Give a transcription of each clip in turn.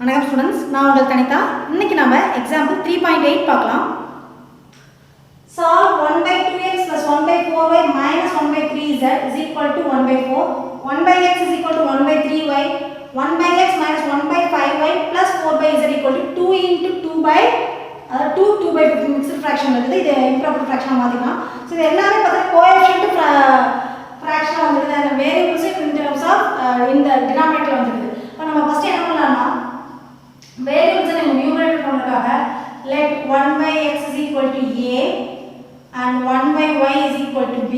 வணக்கம் ஸ்டூடெண்ட்ஸ், நான் உங்கள் தனிதா. இன்னைக்கு நாம எக்ஸாம்பிள் 3.8 பார்க்கலாம். Solve 1/2x plus 1/4y minus 1/3z is equal to 1/4. 1/x is equal to 1/3y. 1/x minus 1/5y plus 4/z equal to 2 into 2 அதாவது 2/15 mixed fraction இருக்குது. இது இம்ப்ராப்பர் ஃபிராக்ஷன் மாத்திக்கலாம். சோ இது எல்லாமே பார்த்தா கோஎஃபிஷியன்ட் ஃபிராக்ஷன் வந்துருது. அந்த வேரியபிள்ஸ் இன் டர்ம்ஸ் ஆஃப் இந்த டினாமினேட்டர் வந்துருது. இப்போ நம்ம ஃபர்ஸ்ட் என்ன பண்ணலாம்னா variables in numerator பண்றதுக்காக let 1/x is equal to a and 1/y is equal to b,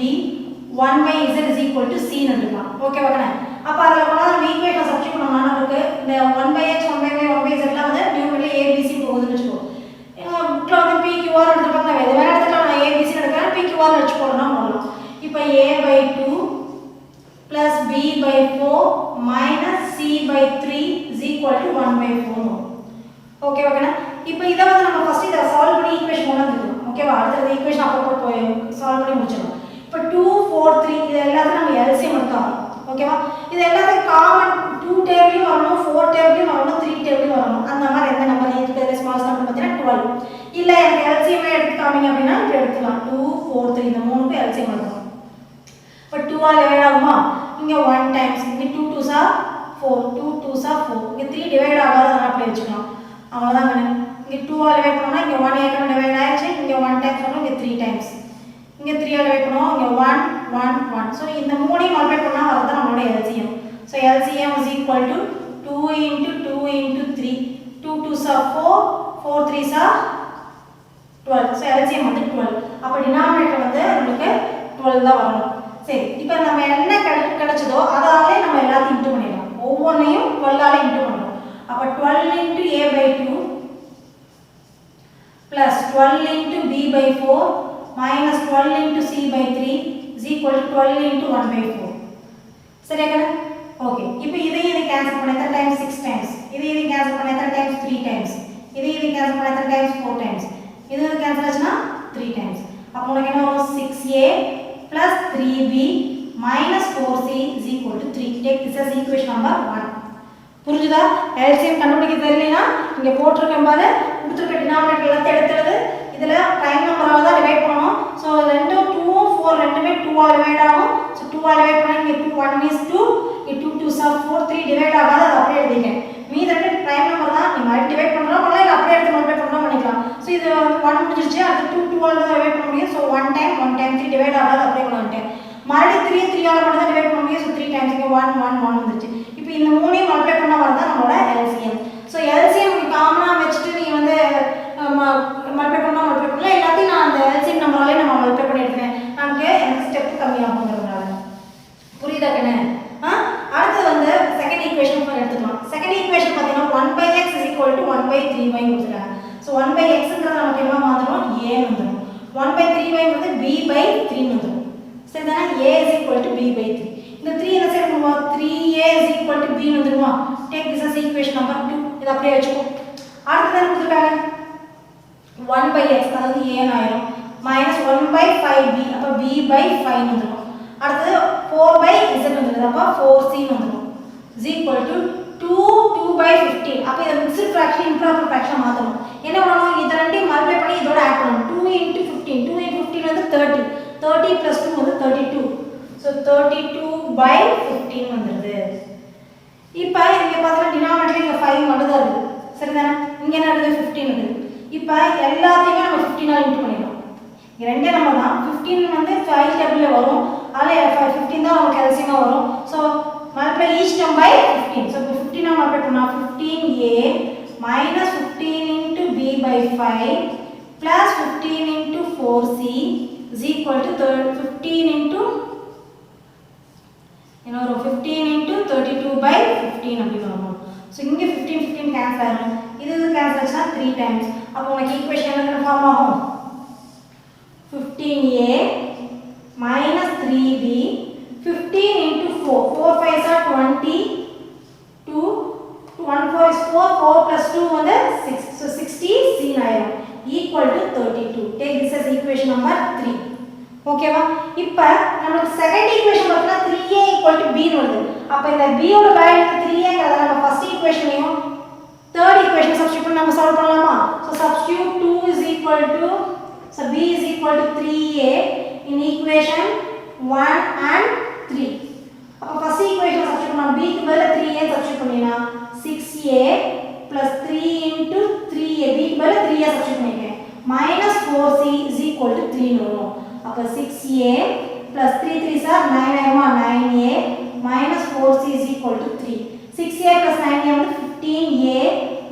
1/z is equal to c ன்னு எடுக்கலாம். ஓகே வாங்க. அப்ப அதல கொண்டு நம்ம ஈக்குவேஷன் சப்ஸ்டிட்யூட் பண்ணோம்னா நமக்கு இந்த 1/x 1/y 1/z எல்லாம் வந்து நியூமரேட்டர்ல a b c போகுதுன்னு வெச்சுக்கோ. புக்ல வந்து p q r எடுத்துப்பாங்க. இது வேற இடத்துல நான் a b c எடுக்கறேன், p q r வெச்சு போறேன்னா போடலாம். இப்போ a/2 plus b/4 minus c/3 is equal to 1/4. Okay ஓகேனா. இப்போ இத வந்து நம்ம ஃபர்ஸ்ட் இத சால்வ் பண்ணி ஈக்குவேஷன் கொண்டு வந்துடலாம். ஓகேவா? அடுத்த ஈக்குவேஷன் அப்பப்போ போய் சால்வ் பண்ணி முடிச்சிடலாம். இப்போ 2 4 3 இது எல்லாத்தையும் நம்ம எல்சிஎம் எடுக்கலாம். ஓகேவா? இது எல்லாத்தையும் காமன் 2 டேபிளும் வரணும், 4 டேபிளும் வரணும், 3 டேபிளும் வரணும். அந்த மாதிரி எந்த நம்பர் இருக்கிறது ஸ்மால் நம்பர் பார்த்தீங்கன்னா 12. இல்ல எனக்கு எல்சிஎம் எடுத்து காமிங்க அப்படினா இப்படி எடுத்துக்கலாம். 2 4 3 இந்த மூணுக்கு எல்சிஎம் எடுக்கலாம். இப்போ 2 ஆல் டிவைட் ஆகுமா? இங்க 1 டைம்ஸ் இங்க 2 2s are 4, 2 2s are 4. இங்க 3 டிவைட் ஆகாத நான் அப்படியே வெச்சுக்கலாம். அவ்வளவுதான் வேணும். இங்க 2 ஆல் டிவைட் பண்ணோம்னா இங்க 1 ஏற்கனவே டிவைட் ஆயிடுச்சு. இங்க 1 டைம்ஸ் பண்ணோம், இங்க 3 டைம்ஸ். இங்க 3 ஆல் டிவைட் பண்ணோம், இங்க 1 1 1. சோ இந்த மூணையும் மல்டிப்ளை பண்ணா வரது நம்மளோட LCM. So LCM is equal to 2 into 2 into 3. 2 2s are 4, 4 3s are 12. So LCM வந்து 12. அப்ப டினாமினேட்டர் வந்து நமக்கு 12 தான் வரும். சரி, இப்போ நம்ம என்ன கிடைச்சதோ அதாலே நம்ம எல்லாத்தையும் இன்டு பண்ணிடலாம். ஒவ்வொண்ணையும் 12 ஆல இன்டு பண்ணலாம். அப்ப 12 into a/2 plus 12 into b/4 minus 12 into c/3 is equal to 12 into 1/4. சரியா? ஓகே. இப்போ இதை கேன்சல் பண்ண எத்தனை டைம்ஸ்? 6 டைம்ஸ். இதை கேன்சல் பண்ண எத்தனை டைம்ஸ்? 3 டைம்ஸ். இதை கேன்சல் பண்ண எத்தனை டைம்ஸ்? 4 டைம்ஸ். இது கேன்சல் ஆச்சுனா 3 டைம்ஸ். அப்ப உங்களுக்கு என்ன வரும்? 6a plus 3b minus 4c is equal to 3. Take this as equation number 1. புரிஞ்சுதா? LCM கண்டுபிடிக்க தெரியலனா இங்க போட்டுருக்கேன் பாரு, கொடுத்திருக்க டினாமினேட்டர் எல்லாத்தையும் எடுத்துறது. இதுல பிரைம் நம்பரால தான் டிவைட் பண்ணனும். சோ 2 2 4 ரெண்டுமே 2 ஆல் டிவைட் ஆகும். சோ 2 ஆல் டிவைட் பண்ணா இங்க 2 1 is 2, இங்க 2 2s are 4, 3 டிவைட் ஆகாத அதை அப்படியே எழுதிங்க. மீதி ரெண்டு பிரைம் நம்பர் தான். நீ மல்டிப்ளை பண்றோம் பண்ணலாம், இல்ல அப்படியே எடுத்து மல்டிப்ளை பண்றோம் பண்ணிக்கலாம். சோ இது 1 முடிஞ்சிருச்சு. அடுத்து 2 2 ஆல் தான் டிவைட் பண்ண முடியும். சோ 1 டைம் 3 டிவைட் ஆகாத அப்படியே பண்ணிட்டேன். மறுபடியும் 3 ஆல் மட்டும் தான் டிவைட் பண்ண முடியும். சோ 3 டைம்ஸ் இங்க 1 1 1 வந்துருச்சு. இப்போ இந்த மூணையும் மல்டிப்ளை பண்ணா வரதா நம்மளோட LCM. சோ LCM நீ காமனா வெச்சிட்டு நீ வந்து மல்டிப்ளை பண்ணலாம். எல்லாத்தையும் நான் அந்த LCM நம்பராலே நம்ம மல்டிப்ளை பண்ணி எடுக்கிறேன். நமக்கு எனக்கு ஸ்டெப் கம்மியாகும்ங்கறதுனால. புரியுதா கண்ணே? அடுத்து வந்து செகண்ட் ஈக்குவேஷன் எடுத்துக்கலாம். செகண்ட் ஈக்குவேஷன் பாத்தீங்கன்னா 1/x is equal to 1/3y கொடுத்துட்டாங்க. சோ 1/xங்கறது நமக்கு என்ன மாத்தணும்? a வந்துரும். 1/3y வந்து b/3 வந்துரும். சரிதானே? a is equal to b/3. இந்த 3 என்ன சைடு மூவ் ஆகும்? 3a is equal to b வந்துருமா? Take this as equation number 2. இத அப்படியே வெச்சுக்கோ. அடுத்து என்ன கொடுத்திருக்காங்க? 1/x அதாவது a ஆயிரும் minus 1/5b அப்ப b/5 வந்துரும். அடுத்து 4/z வந்துருது. அப்ப 4c வந்துரும். is equal to 2 2/15. அப்ப இத மிக்ஸ்ட் ஃபிராக்ஷன் இம்ப்ராப்பர் ஃபிராக்ஷன் மாத்தணும். என்ன பண்ணனும்? இத ரெண்டையும் மல்டிப்ளை பண்ணி இதோட ஆட் பண்ணனும். 2 into 15. 2 into 15 வந்து 30. 30 plus 2 வந்து 32. So 32/15 வந்துருது. இப்போ இங்க பார்த்தா டினாமினேட்டர் இங்க 5 மட்டும் தான் இருக்கு. சரிதானே? இங்க என்ன இருக்கு? 15 இருக்கு. இப்போ எல்லாத்தையும் நம்ம 15 ஆல இன்டு பண்ணிடலாம். இங்க ரெண்டே நம்பர் தான். 15 வந்து 5 டேபிள்ல வரும். அதனால 15 தான் நமக்கு LCM வரும். So multiply each term by 15. So 15 ஆ மல்டிப்ளை பண்ணா 15a minus 15 into b/5 plus 15 into 4c is equal to 15 into 15 into 32/15 அப்படி வரும். சோ இங்க 15 15 கேன்சல் ஆகும். இது கேன்சல் ஆச்சுனா 3 டைம்ஸ். அப்ப உங்களுக்கு ஈக்குவேஷன் என்ன ஃபார்ம் ஆகும்? 15a minus 3b 15 into 4. 4 5s are 20. 2 1 4 is 4. 4 plus 2 வந்து 6. So 60 c ஆயிரும். Equal to 32. Take this as equation number 3. ஓகேவா? இப்போ நமக்கு செகண்ட் ஈக்குவேஷன் பார்த்தா 3a = b ன்னு வருது. அப்ப இந்த b ஓட வேல்யூ 3a ங்கறத நம்ம ஃபர்ஸ்ட் ஈக்குவேஷன்லயும் third equation substitute பண்ணி நம்ம solve பண்ணலாமா? So substitute 2 is equal to, so b is equal to 3a in equation 1 and 3. அப்ப first equation substitute பண்ணா b க்கு பதிலா 3a substitute பண்ணினா 6a plus 3 into 3a, b க்கு பதிலா 3a substitute பண்ணிருக்கேன், minus 4c is equal to 3 வரும். அப்ப 6a plus 3 3s are 9 ஆயிடுமா, 9a minus 4c is equal to 3. 6a plus 9a வந்து 15a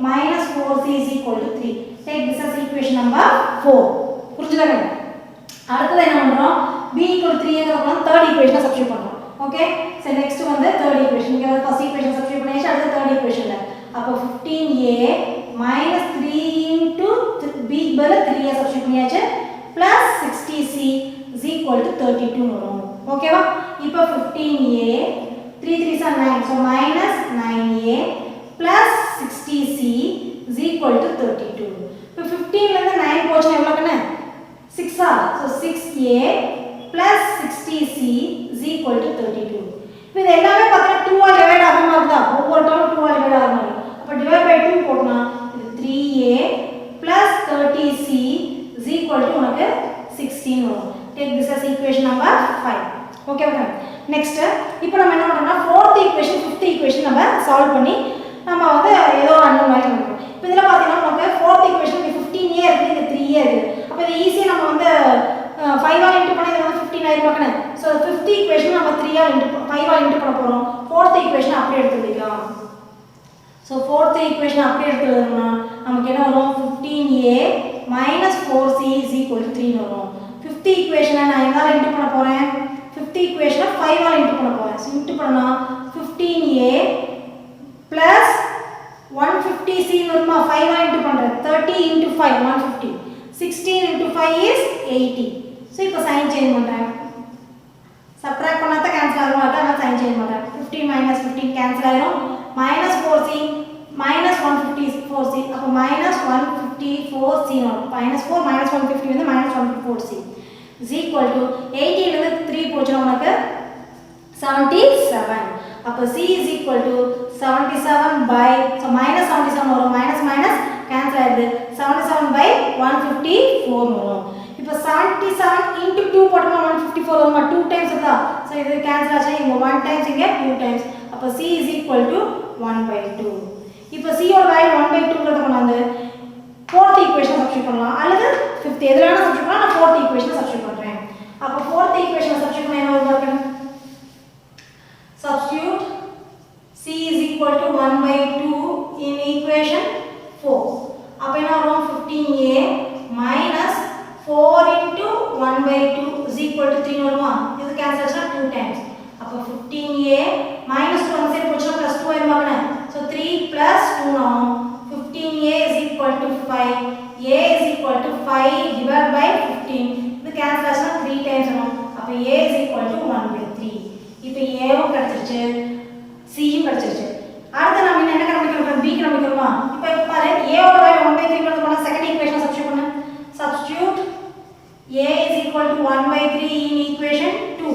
minus 4c is equal to 3. Take this as equation number 4. புரிஞ்சுதாங்க? அடுத்து என்ன பண்றோம், b equal to 3 ங்கறப்ப third equation substitute பண்றோம். Okay, so next வந்து third equation. இங்க first equation substitute பண்ணியாச்சு, அடுத்து third equationல அப்ப 15a minus 3 into b பதிலா 3a சப்ஸ்டிட்யூட் பண்ணியாச்சு plus 60c is equal to 32 வரும். ஓகேவா? இப்போ 15a 3 3s are 9, so minus 9a plus 60c is equal to 32. இப்போ 15 ல இருந்து 9 போச்சுனா எவ்வளவுக்குன்னு 6 ஆ, so 6a plus 60c is equal to 32. இப்போ இது எல்லாமே பார்த்தா 2 ஆல் டிவைட் ஆகுற மாதிரி தான், ஒவ்வொரு டேர்ம் 2 ஆல் டிவைட் ஆகுற மாதிரி. அப்ப டிவைட் பை 2 போடுனா இது 3a plus 30c is equal to உனக்கு 16 வரும். Take this as equation number 5. Okay okay. Next இப்போ நம்ம என்ன பண்றோம்னா fourth equation fifth equation நம்ம சால்வ் பண்ணி நம்ம வந்து ஏதோ அன்னோன் வேல்யூ கண்டுபிடிக்கணும். இப்போ இதெல்லாம் பார்த்தீங்கன்னா நமக்கு fourth equation 15a இருக்கு, இது 3a இருக்கு. அப்ப இது ஈஸியா நம்ம வந்து 5 ஆல் இன்டு பண்ணா இது வந்து 15 ஆயிருமாக்கனே. சோ fifth equation நம்ம 3 ஆல் இன்டு 5 ஆல் இன்டு பண்ண போறோம். fourth equation அப்படியே எடுத்துக்கலாம். சோ fourth equation அப்படியே எடுத்துறோம்னா நமக்கு என்ன வரும், 15a minus 4c is equal to 3 வரும். fifth equation நான் எதால இன்டு பண்ண போறேன், fifth equation 5 ஆல் இன்டு பண்ண போறேன். சோ இன்டு பண்ணா 15a plus 150c வருமா, 5 ஆல் இன்டு பண்றேன், 30 into 5 150, 16 into 5 is 80. சோ இப்போ சைன் சேஞ்ச் பண்றேன், சப்ட்ராக்ட் பண்ணாத கேன்சல் ஆகும், அதனால சைன் சேஞ்ச் பண்றேன். 15 minus 15 கேன்சல் ஆயிடும், minus 4c minus 154c, அப்ப minus 154c வரும். minus 4 minus 150 வந்து minus 154c is equal to 80 ல இருந்து 3 போச்சுனா உனக்கு 77. அப்ப c is equal to 77 by, so minus 77 வரும், minus minus cancel ஆயிடுது, 77 by 154 வரும். இப்போ 77 into 2 போட்டோம்னா 154 வருமா, 2 times அதா, so இது cancel ஆச்சு, இங்க 1 times இங்க 2 times, அப்ப c is equal to 1/2. இப்போ c ஓட வேல்யூ 1/2ங்கறத கொண்டாந்து fourth equation சப்ஸ்டிட்யூட் பண்ணலாம், அல்லது fifth எதுலனா சப்ஸ்டிட்யூட் பண்ணலாம், நான் fourth equation சப்ஸ்டிட்யூட் பண்றேன். அப்ப fourth equation சப்ஸ்டிட்யூட் பண்ணா என்ன வரும் பாருங்க, substitute c is equal to 1/2 in equation 4. அப்ப என்ன வரும், 15a minus 4 into 1/2 is equal to 3 வருமா, இது கேன்சல் ஆச்சுனா 2 times. அப்ப 15a minus 2 அந்த சைடு போச்சுனா plus 2 ஆயிருமாங்கனே, so 3 plus 2 now 15a is equal to 5, a is equal to 5 divided by 15, இது கேன்சல் ஆச்சுனா 3 times வரும். அப்ப a is equal to 1/3. இப்போ a வும் கிடைச்சிருச்சு, c யும் கிடைச்சிருச்சு. அடுத்து நாம என்ன கண்டுபிடிக்கணும், b கண்டுபிடிக்கணுமா. இப்போ பாரு, a ஓட வேல்யூ 1/3 வந்து பண்ணா செகண்ட் ஈக்குவேஷன் சப்ஸ்டிட்யூட் பண்ணு. Substitute a is equal to 1/3 in equation 2.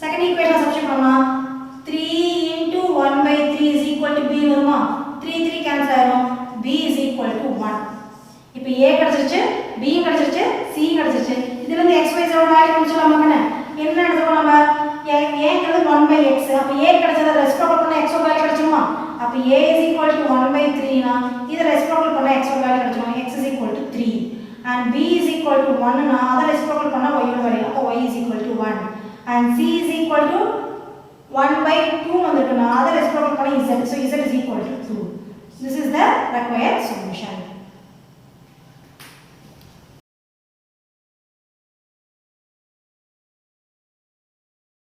Second equation substitute பண்ணா 3 into 1/3 is equal to b வருமா, 3 3 கேன்சல் ஆயிடும், b is equal to 1. இப்போ a கிடைச்சிருச்சு, b யும் கிடைச்சிருச்சு, c யும் கிடைச்சிருச்சு. இதுல இருந்து x y z ஓட வேல்யூ கண்டுபிடிச்சலாமாங்கனே. என்ன எடுத்துக்கோ நம்ம, a-ங்கிறது 1/x, அப்ப a கிடைச்சத ரெசிப்ரோக்கல் பண்ணா x ஓட வேல்யூ கிடைச்சுமா. அப்ப a is equal to 1/3 னா இத ரெசிப்ரோக்கல் பண்ணா x ஓட value கிடைச்சுமா, x is equal to 3. and b is equal to 1 னா அத ரெசிப்ரோக்கல் பண்ணா y ஓட வேல்யூ, அப்ப y is equal to 1. and c is equal to 1/2 வந்துட்டனா அத ரெசிப்ரோக்கல் பண்ணா z, so z is equal to 2. this is the required solution.